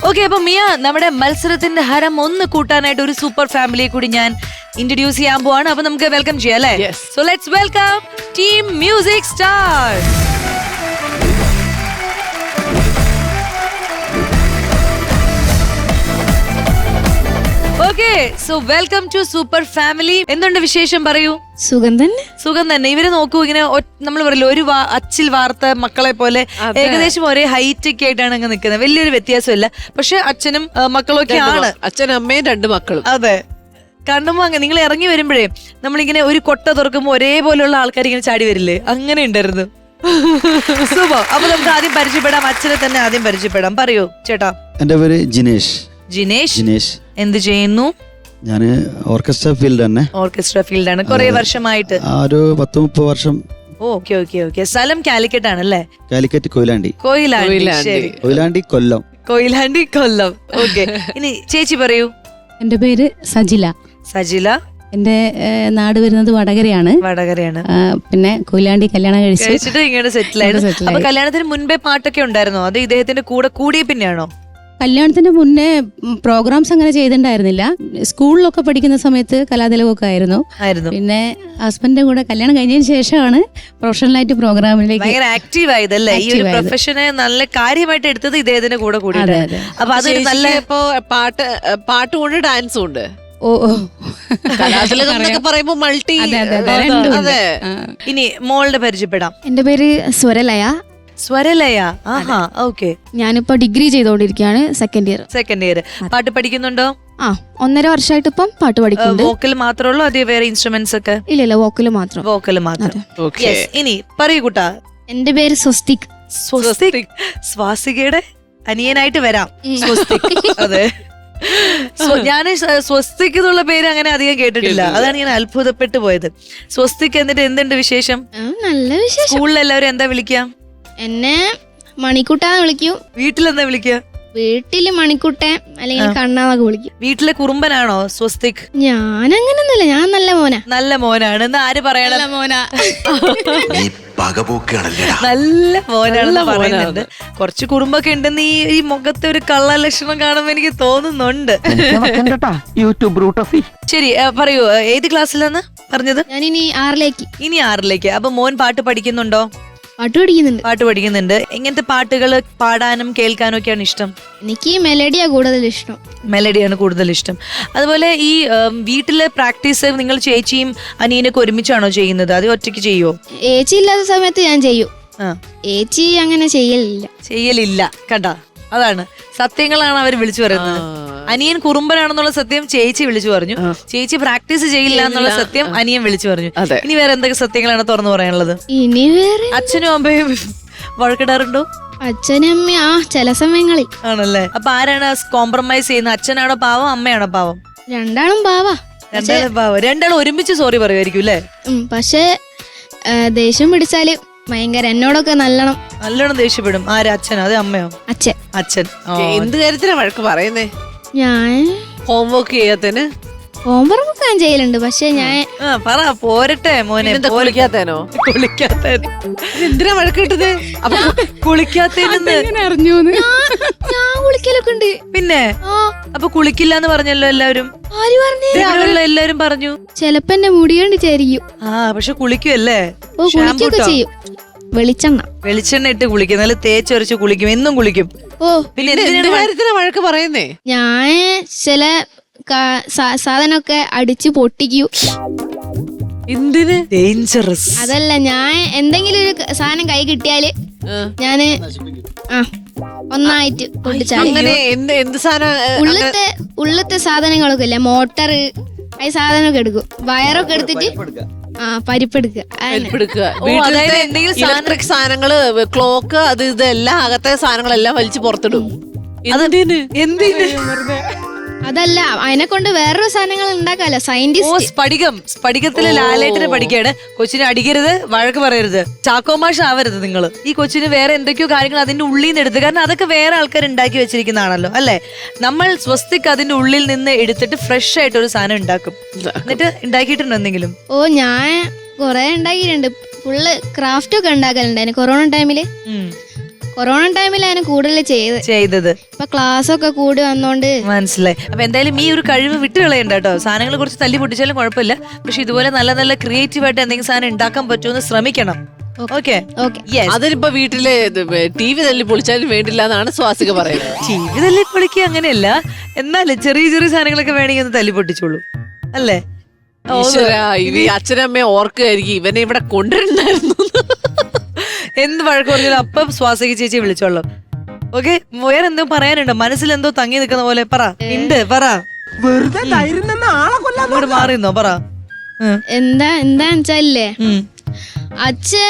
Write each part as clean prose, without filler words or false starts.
Okay, അപ്പൊ മിയ, നമ്മുടെ മത്സരത്തിന്റെ ഹരം ഒന്ന് കൂട്ടാനായിട്ട് ഒരു സൂപ്പർ ഫാമിലിയെ കൂടി ഞാൻ ഇൻട്രൊഡ്യൂസ് ചെയ്യാൻ പോവാണ്. അപ്പൊ നമുക്ക് വെൽക്കം ചെയ്യാം അല്ലേ? So let's welcome team music stars. Okay, so welcome to super family. എന്തുണ്ട് വിശേഷം, പറയൂ. സുഖം തന്നെ. സുഖം തന്നെ. ഇവര് നോക്കൂ, ഇങ്ങനെ നമ്മൾ പറയില്ല, ഒരു അച്ചിൽ വാർത്ത മക്കളെ പോലെ ഏകദേശം ഒരേ ഹൈറ്റ് ഒക്കെ ആയിട്ടാണ് അങ്ങ് നിൽക്കുന്നത്. വലിയൊരു വ്യത്യാസമില്ല. പക്ഷെ അച്ഛനും മക്കളും ഒക്കെ ആണ്. അച്ഛനും അമ്മയും 2 മക്കളും. അതെ, കണ്ണുമ്പോ അങ്ങനെ നിങ്ങൾ ഇറങ്ങി വരുമ്പോഴേ നമ്മളിങ്ങനെ ഒരു കൊട്ട തുറക്കുമ്പോ ഒരേപോലെയുള്ള ആൾക്കാർ ഇങ്ങനെ ചാടി വരില്ലേ, അങ്ങനെ ഉണ്ടായിരുന്നു. സൂപ്പർ. അപ്പൊ നമുക്ക് ആദ്യം പരിചയപ്പെടാം. അച്ഛനെ തന്നെ ആദ്യം പരിചയപ്പെടാം. പറയൂ ചേട്ടാ. എന്റെ പേര് ജിനേഷ്. ജിനേഷ് എന്ത് ചെയ്യുന്നു? ഞാൻ ഓർക്കസ്ട്ര ഫീൽഡ് തന്നെ. ഓർക്കസ്ട്ര ഫീൽഡാണ്. കുറെ വർഷമായിട്ട്? ഒരു 10-30 വർഷം. Okay okay okay. സ്ഥലം കാലിക്കറ്റ് ആണല്ലേ? കാലിക്കറ്റ് കൊയിലാണ്ടി. കൊയിലാണ്ടി കൊല്ലം. കൊയിലാണ്ടി കൊല്ലം. ഓക്കെ. ഇനി ചേച്ചി പറയൂ. എന്റെ പേര് സജില. എന്റെ നാട് വരുന്നത് വടകരയാണ്. പിന്നെ കൊയിലാണ്ടി കല്യാണം കഴിച്ചിട്ട് ഇങ്ങോട്ട് സെറ്റിൽ ആയിരുന്നു. അപ്പൊ കല്യാണത്തിന് മുൻപേ പാട്ടൊക്കെ ഉണ്ടായിരുന്നോ? അത് ഇദ്ദേഹത്തിന്റെ കൂടെ കൂടിയ പിന്നെയാണോ? കല്യാണത്തിന് മുന്നേ പ്രോഗ്രാംസ് അങ്ങനെ ചെയ്തിട്ടുണ്ടായിരുന്നില്ല. സ്കൂളിലൊക്കെ പഠിക്കുന്ന സമയത്ത് കലാതിലകമൊക്കെ ആയിരുന്നു. പിന്നെ ഹസ്ബൻഡിന്റെ കൂടെ കല്യാണം കഴിഞ്ഞതിന് ശേഷമാണ് പ്രൊഫഷണലായിട്ട് പ്രോഗ്രാമിലേക്ക് ഭയങ്കര ആക്റ്റീവ് ആയതല്ലേ? ഈ ഒരു പ്രൊഫഷനെ നല്ല കാര്യമായിട്ട് എടുത്തത് ഇദ്ദേഹത്തിന്റെ കൂടെ കൂടി. അപ്പൊ അതൊരു നല്ല പാട്ടും ഉണ്ട്, ഡാൻസും ഉണ്ട്. പറയുമ്പോ മൾട്ടി. അതെ. ഇനി മോളുടെ പരിചയപ്പെടാം. എന്റെ പേര് സ്വരലയ. ആഹാ, ഓക്കെ. ഞാനിപ്പോ ഡിഗ്രി ചെയ്തോണ്ടിരിക്കുകയാണ്, സെക്കൻഡ് ഇയർ. പാട്ട് പഠിക്കുന്നുണ്ടോ? 1.5 വർഷമായിട്ട് ഇപ്പം പാട്ട് പഠിക്കുന്നുണ്ട്. വോക്കൽ മാത്രമേ ഉള്ളൂ? അതേ വേറെ ഇൻസ്ട്രുമെന്റ്സ് ഒക്കെ? ഇല്ല, വോക്കൽ മാത്രം. ഇനി പറയൂ കുട്ടാ. എന്റെ പേര് സ്വസ്തിക്. സ്വാസികയുടെ അനിയനായിട്ട് വരാം. അതെ, ഞാൻ സ്വസ്തിക് എന്നുള്ള പേര് അങ്ങനെ അധികം കേട്ടിട്ടില്ല. അതാണ് ഞാൻ അത്ഭുതപ്പെട്ടു പോയത്. സ്വസ്തിക്, എന്നിട്ട് എന്തുണ്ട് വിശേഷം? നല്ല വിശേഷം. സ്കൂളിൽ എല്ലാവരും എന്താ വിളിക്കാം? എന്നെ മണിക്കുട്ടാന്ന് വിളിക്കും. വീട്ടിലെന്താ വിളിക്കുക? വീട്ടില് മണിക്കുട്ടൻ അല്ലെങ്കിൽ കണ്ണാന്നൊക്കെ വിളിക്കും. വീട്ടിലെ കുറുമ്പനാണോ സ്വസ്തിക്? ഞാൻ അങ്ങനൊന്നുമില്ല, ഞാൻ നല്ല മോനാ. നല്ല മോനാണ് എന്ന് ആര് പറയണം? നല്ല മോനാ. നല്ല മോനാണെന്ന് പറയുന്നുണ്ട്. കുറച്ച് കുറുമ്പൊക്കെ ഉണ്ടെന്ന് ഈ മുഖത്തെ ഒരു കള്ള ലക്ഷണം കാണുമ്പോ എനിക്ക് തോന്നുന്നുണ്ട്. ശരി, പറയൂ. ഏത് ക്ലാസ്സിലാന്ന് പറഞ്ഞത്? ഞാൻ ഇനി 6ലേക്ക്. അപ്പൊ മോൻ പാട്ട് പഠിക്കുന്നുണ്ടോ? പാട്ട് പഠിക്കുന്നുണ്ട്. എങ്ങനത്തെ പാട്ടുകൾ പാടാനും കേൾക്കാനും ഒക്കെയാണ് ഇഷ്ടം? എനിക്ക് മെലഡിയാണ് കൂടുതൽ ഇഷ്ടം. അതുപോലെ ഈ വീട്ടിലെ പ്രാക്ടീസ് നിങ്ങൾ ചേച്ചിയും അനിയനൊക്കെ ഒരുമിച്ചാണോ ചെയ്യുന്നത്? അത് ഒറ്റയ്ക്ക് ചെയ്യുവോ? ഏച്ചി ഇല്ലാത്ത സമയത്ത് ഞാൻ ചെയ്യും. ഏച്ചി അങ്ങനെ ചെയ്യലില്ല. കണ്ടാ, അതാണ് സത്യങ്ങളാണ് അവർ വിളിച്ചു പറയുന്നത്. അനിയൻ കുറുമ്പനാണെന്നുള്ള സത്യം ചേച്ചി വിളിച്ചു പറഞ്ഞു. ചേച്ചി പ്രാക്ടീസ് ചെയ്യില്ല എന്നുള്ള സത്യം അനിയൻ വിളിച്ചു പറഞ്ഞു. ഇനി വേറെ എന്തൊക്കെ സത്യങ്ങളാണ് തുറന്നു പറയാനുള്ളത്? ഇനി വേറെ അച്ഛനും അമ്മയും വഴക്കിടാറുണ്ടോ? അച്ഛനും അമ്മ ചില സമയങ്ങളിൽ ആണല്ലേ. അപ്പൊ ആരാണ് കോംപ്രമൈസ് ചെയ്യുന്നത്? അച്ഛനാണോ പാവം, അമ്മയാണോ പാവം? രണ്ടാളും പാവം. രണ്ടാളും ഒരുമിച്ച് സോറി പറയുമായിരിക്കും അല്ലേ? പക്ഷെ ദേഷ്യം പിടിച്ചാല് ഭയങ്കര എന്നോടൊക്കെ നല്ലോണം ദേഷ്യപ്പെടും. ആര്, അച്ഛനോ അതെ അമ്മയോ? അച്ഛൻ. എന്ത് കാര്യത്തിനാ വഴക്ക് പറയുന്നേ? ഞാൻ ഹോംവർക്ക് ചെയ്യാത്തതിന്. ഹോംവർക്ക് ഞാൻ ചെയ്യലുണ്ട്, പക്ഷെ ഞാൻ പോരട്ടെ മോനെ. കുളിക്കാത്തേനോ? എന്തിനാ വഴക്ക് കിട്ടത്? കുളിക്കാത്തതിന് അറിഞ്ഞു. ഞാൻ കുളിക്കലൊക്കെ ഉണ്ട്. പിന്നെ അപ്പൊ കുളിക്കില്ല എന്ന് പറഞ്ഞല്ലോ എല്ലാവരും? ആര് പറഞ്ഞു? എല്ലാരും പറഞ്ഞു. ചെലപ്പോ എന്റെ മുടി കണ്ടിട്ടായിരിക്കും. പക്ഷെ കുളിക്കുമല്ലേ? കുളിക്കൊക്കെ ചെയ്യും. വെളിച്ചെണ്ണ ഇട്ട് കുളിക്കും, നല്ല തേച്ചൊരച്ച് കുളിക്കും, എന്നും കുളിക്കും. പിന്നെ എന്ത് കാര്യത്തിനാ വഴക്ക് പറയുന്നേ? ഞാൻ ചില സാധനമൊക്കെ അടിച്ച് പൊട്ടിക്കൂ. എന്തിന്? ഡേഞ്ചറസ്. അതല്ല, ഞാൻ എന്തെങ്കിലും ഒരു സാധനം കൈ കിട്ടിയാല് ഞാന് ഒന്നായിട്ട് പൊട്ടിച്ചാല്. ഉള്ളത്തെ സാധനങ്ങളൊക്കെ ഇല്ല, മോട്ടർ ഈ സാധനമൊക്കെ എടുക്കും. വയറൊക്കെ എടുത്തിട്ട് പരിപ്പെടുക്കുക. ഇലക്ട്രിക് സാധനങ്ങള്, ക്ലോക്ക്, അത് ഇതെല്ലാം അകത്തെ സാധനങ്ങളെല്ലാം വലിച്ചു പുറത്തിടും. അതല്ല, അതിനെ കൊണ്ട് വേറൊരു സാധനങ്ങൾ ഉണ്ടാക്കാലോ. സയന്റിസ്റ്റ്. സ്ഫടികത്തില് ലാലേട്ടനെ പഠിക്കാണ്. കൊച്ചിനെ അടിക്കരുത്, വഴക്ക് പറയരുത്, ചാക്കോമാഷ ആവരുത് നിങ്ങൾ. ഈ കൊച്ചിന് വേറെ എന്തൊക്കെയോ കാര്യങ്ങൾ അതിന്റെ ഉള്ളിൽ നിന്ന് എടുത്ത്, കാരണം അതൊക്കെ വേറെ ആൾക്കാർ ഉണ്ടാക്കി വെച്ചിരിക്കുന്നതാണല്ലോ അല്ലെ. നമ്മൾ സ്വസ്തിക്ക് അതിന്റെ ഉള്ളിൽ നിന്ന് എടുത്തിട്ട് ഫ്രഷ് ആയിട്ട് ഒരു സാധനം ഉണ്ടാക്കും. എന്നിട്ട് ഉണ്ടാക്കിയിട്ടുണ്ടോ എന്തെങ്കിലും? ഞാൻ കൊറേ ഉണ്ടാക്കിയിട്ടുണ്ട്. ഫുള്ള് ക്രാഫ്റ്റ് ഒക്കെ ഉണ്ടാക്കലുണ്ടായിരുന്നു കൊറോണ ടൈമില്. കൊറോണ ടൈമിലാണ് കൂടുതൽ ചെയ്തത്. ഇപ്പൊ ക്ലാസ് ഒക്കെ കൂടി വന്നോണ്ട് മനസ്സിലായി. അപ്പൊ എന്തായാലും ഈ ഒരു കഴിവ് വിട്ട് കളയണ്ട കേട്ടോ. സാധനങ്ങൾ കുറച്ച് തല്ലി പൊട്ടിച്ചാലും കുഴപ്പമില്ല. പക്ഷെ ഇതുപോലെ നല്ല നല്ല ക്രിയേറ്റീവ് ആയിട്ട് എന്തെങ്കിലും സാധനം ഉണ്ടാക്കാൻ പറ്റുമെന്ന് ശ്രമിക്കണം. Okay okay. അതിനിപ്പോ വീട്ടില് TV തല്ലി പൊളിച്ചാലും വേണ്ടില്ല എന്നാണ് സ്വാസിക പറയുന്നത്. TV തല്ലി പൊളിക്കുക അങ്ങനെയല്ല, എന്നാലും ചെറിയ ചെറിയ സാധനങ്ങളൊക്കെ വേണമെങ്കിൽ ഒന്ന് തല്ലി പൊട്ടിച്ചോളൂ അല്ലേ? ഈശ്വരാ, ഈ അച്ഛനമ്മയെ ഓർക്കുകയായിരിക്കും ഇവനെ ഇവിടെ കൊണ്ടുവരുന്നായിരുന്നു. എന്ത് വഴക്ക് പറഞ്ഞാലും അപ്പം സ്വാസിക ചേച്ചി വിളിച്ചോളാം. ഓക്കെ, വേറെ എന്തോ പറയാനുണ്ടോ? മനസ്സിൽ എന്തോ തങ്ങി നിൽക്കുന്ന പോലെ പറ. പറ, അങ്ങോട്ട് മാറിന്നോ പറ. എന്താന്ന് വെച്ചാലേ അച്ഛൻ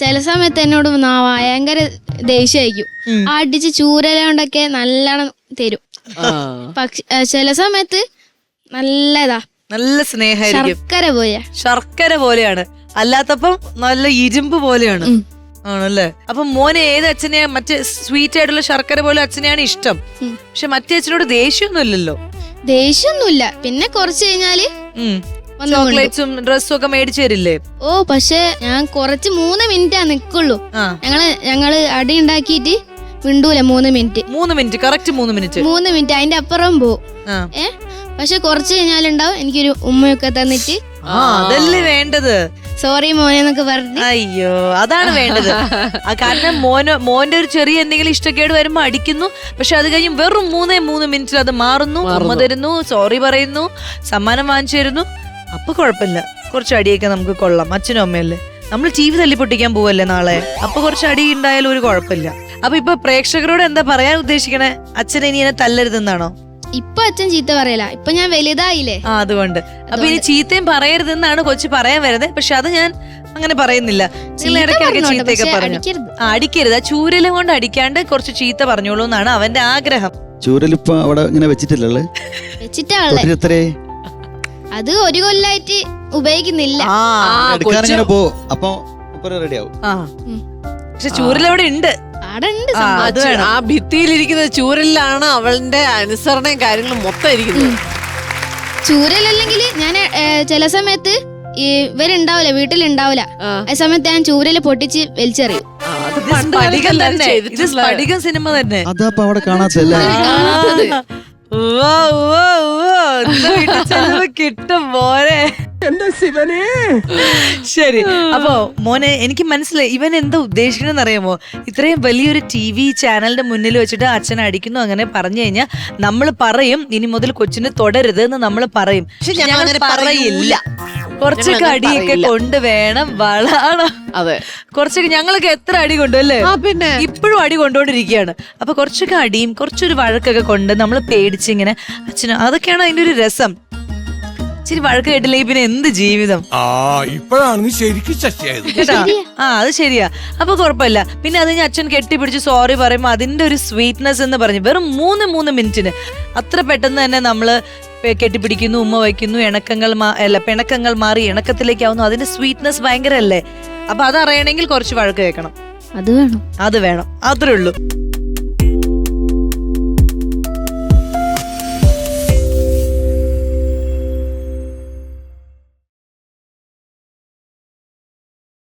ചില സമയത്ത് എന്നോട് ഭയങ്കര ദേഷ്യമായിരിക്കും. അടിച്ച് ചൂരലോണ്ടൊക്കെ നല്ലോണം തരും. പക്ഷെ ചില സമയത്ത് നല്ലതാ, നല്ല സ്നേഹമായിരിക്കും. ശർക്കര പോലെയാണ്, അല്ലാത്തപ്പം നല്ല ഇരുമ്പ് പോലെയാണ്. ആണല്ലേ? അപ്പൊ മോനെ ഏത് അച്ഛനെയാ? മറ്റേ സ്വീറ്റ് ആയിട്ടുള്ള ശർക്കര പോലെ അച്ഛനെയാണ് ഇഷ്ടം. പക്ഷെ മറ്റേ അച്ഛനോട് ദേഷ്യമൊന്നും ഇല്ലല്ലോ. ദേഷ്യമൊന്നുമില്ല. പിന്നെ കുറച്ച് കഴിഞ്ഞാല് ചോക്ലേറ്റ്സും ഡ്രസ്സും ഒക്കെ മേടിച്ചു തരില്ലേ? ഓ, പക്ഷെ ഞാൻ കുറച്ച് 3 മിനിറ്റാ നിക്കുള്ളൂ. ഞങ്ങള് അടി ഉണ്ടാക്കിയിട്ട് വിണ്ടൂല 3 minute. 3 minute, correct 3 minute. 3 minute അതിന്റെ അപ്പുറം പോവും. പക്ഷെ കുറച്ച് കഴിഞ്ഞാലുണ്ടാവും എനിക്കൊരു ഉമ്മയൊക്കെ തന്നിട്ട് അതല്ലേ വേണ്ടത്. സോറി മോനെ എന്നൊക്കെ പറഞ്ഞു. അയ്യോ, അതാണ് വേണ്ടത്. കാരണം മോന്റെ ഒരു ചെറിയ എന്തെങ്കിലും ഇഷ്ടക്കേട് വരുമ്പോ അടിക്കുന്നു. പക്ഷെ അത് കഴിഞ്ഞ് വെറും 3 മിനിറ്റിൽ അത് മാറുന്നു. ഉമ്മ തരുന്നു, സോറി പറയുന്നു, സമ്മാനം വാങ്ങിച്ചു തരുന്നു. അപ്പൊ കുഴപ്പമില്ല, കുറച്ച് അടിയൊക്കെ നമുക്ക് കൊള്ളാം. അച്ഛനും അമ്മയല്ലേ, നമ്മൾ TV തല്ലി പൊട്ടിക്കാൻ പോവല്ലേ നാളെ. അപ്പൊ കുറച്ച് അടി ഉണ്ടായാലും ഒരു കുഴപ്പമില്ല. അപ്പൊ ഇപ്പൊ പ്രേക്ഷകരോട് എന്താ പറയാൻ ഉദ്ദേശിക്കണേ? അച്ഛനെ ഇനി എന്നെ തല്ലരുതെന്നാണോ? ഇപ്പൊ അച്ഛൻ ചീത്ത പറയല, ഇപ്പൊ ഞാൻ വലുതായില്ലേ. അതുകൊണ്ട് അപ്പൊ ഇനി ചീത്തയും പറയരുതെന്നാണ് കൊച്ചു പറയാൻ വരുന്നത്. പക്ഷെ അത് ഞാൻ അങ്ങനെ പറയുന്നില്ല. നിങ്ങൾ ഇടയ്ക്കിടയ്ക്ക് ചീത്തയൊക്കെ പറഞ്ഞു. അടിക്കരുത്. ആ ചൂരല കൊണ്ട് അടിക്കാണ്ട് കുറച്ച് ചീത്ത പറഞ്ഞോളൂ എന്നാണ് അവന്റെ ആഗ്രഹം. ചൂരലിപ്പോ അവിടെ ഇങ്ങനെ വെച്ചിട്ടില്ലല്ലേ? വെച്ചിട്ടാ അത് 1 കൊല്ലായിട്ട് ഉപയോഗിക്കുന്നില്ല. എടുക്കാനിങ്ങനെ പോ, അപ്പൊ റെഡി ആവും. പക്ഷെ ചൂരലവിടെ ഉണ്ട്. ആ ഭിത്തിയിലിരിക്കുന്ന ചൂരലിലാണ് അവളുടെ അനുസരണയും കാര്യങ്ങളും മൊത്തം ഇരിക്കുന്നത്. ചൂരലല്ലെങ്കിൽ ഞാൻ ചില സമയത്ത് ഇവരുണ്ടാവില്ല, വീട്ടിലുണ്ടാവില്ല. ആ സമയത്ത് ഞാൻ ചൂരല് പൊട്ടിച്ച് വലിച്ചെറിയും. സ്ഫടികം സിനിമ തന്നെ. അതപ്പോ അവിടെ കാണാത്തല്ലേ? കിട്ടും മോനെ. ശരി, അപ്പോ മോനെ എനിക്ക് മനസ്സിലായി ഇവൻ എന്താ ഉദ്ദേശിക്കണെന്ന് അറിയാമോ? ഇത്രയും വലിയൊരു TV ചാനലിന്റെ മുന്നിൽ വെച്ചിട്ട് അച്ഛൻ അടിക്കുന്നു അങ്ങനെ പറഞ്ഞു കഴിഞ്ഞാൽ നമ്മൾ പറയും ഇനി മുതൽ കൊച്ചിന് തുടരുത് എന്ന് നമ്മൾ പറയും. പക്ഷെ ഞങ്ങൾ പറയില്ല. കുറച്ചൊക്കെ അടിയൊക്കെ കൊണ്ട് വേണം വളാണ്. അതെ, കുറച്ചൊക്കെ ഞങ്ങളൊക്കെ എത്ര അടി കൊണ്ടു അല്ലേ? പിന്നെ ഇപ്പോഴും അടി കൊണ്ടുകൊണ്ടിരിക്കുകയാണ്. അപ്പൊ കുറച്ചൊക്കെ അടിയും കുറച്ചൊരു വഴക്കൊക്കെ കൊണ്ട് നമ്മൾ പേടിച്ചിങ്ങനെ അച്ഛന്, അതൊക്കെയാണ് അതിന്റെ ഒരു രസം. ഇച്ചിരി വഴക്ക് കേട്ടില്ലെങ്കിൽ പിന്നെ എന്ത് ജീവിതം. അത് ശരിയാ. അപ്പൊ കുഴപ്പമില്ല. പിന്നെ അത് അച്ഛൻ കെട്ടിപ്പിടിച്ച് സോറി പറയുമ്പോ അതിന്റെ ഒരു സ്വീറ്റ്നെസ് എന്ന് പറഞ്ഞു വെറും 3 മിനിറ്റിന് അത്ര പെട്ടെന്ന് തന്നെ നമ്മള് കെട്ടിപ്പിടിക്കുന്നു, ഉമ്മ വയ്ക്കുന്നു, പിണക്കങ്ങൾ മാറി ഇണക്കത്തിലേക്കാവുന്നു. അതിന്റെ സ്വീറ്റ്നെസ് ഭയങ്കര അല്ലേ? അപ്പൊ അതറിയണമെങ്കിൽ കുറച്ച് വഴക്ക് കേൾക്കണം. അത് വേണം. അത്രേ ഉള്ളൂ.